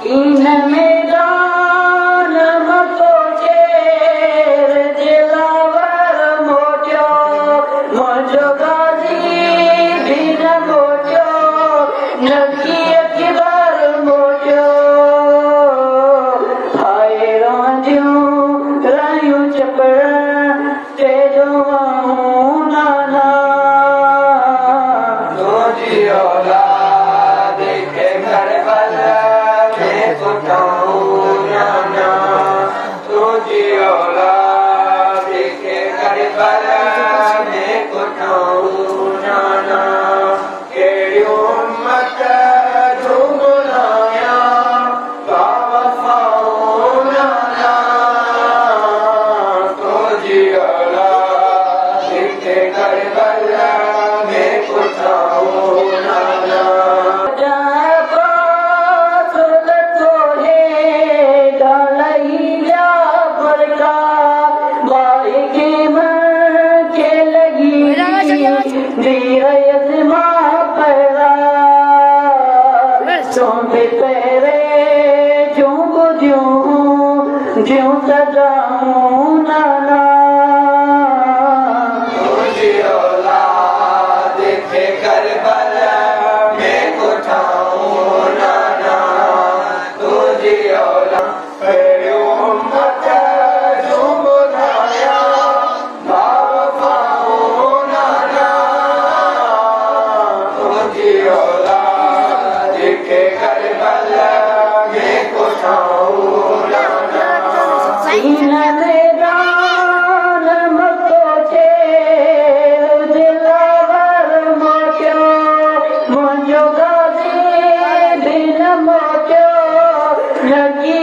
इन मैदान मकोचे दिलावर मोजो मोजो गाजी बिन मोजो नकी अकबर मोजो हाय राजू रायू चपड़ तेजो नाना तुझी औलाद के करबला में कुटाऊं नाना तुझी औलाद के करबला में कुटाऊं नाना केड़ी उम्मत जो बुलाया वफाऊं नाना तुझी औलाद के करबला में कुटाऊं नाना ज्यों सजाऊं नाना तुझी औलाद के करबला में कुटाऊं नाना तुझी औलाद तेरी उम्मत जो बुलाया वफाऊं नाना तुझी औलाद के करबला में कुटाऊं नाना इन मैदान मकोचे दिलावर मोजो मोजो गाजी बिन मोजो नकी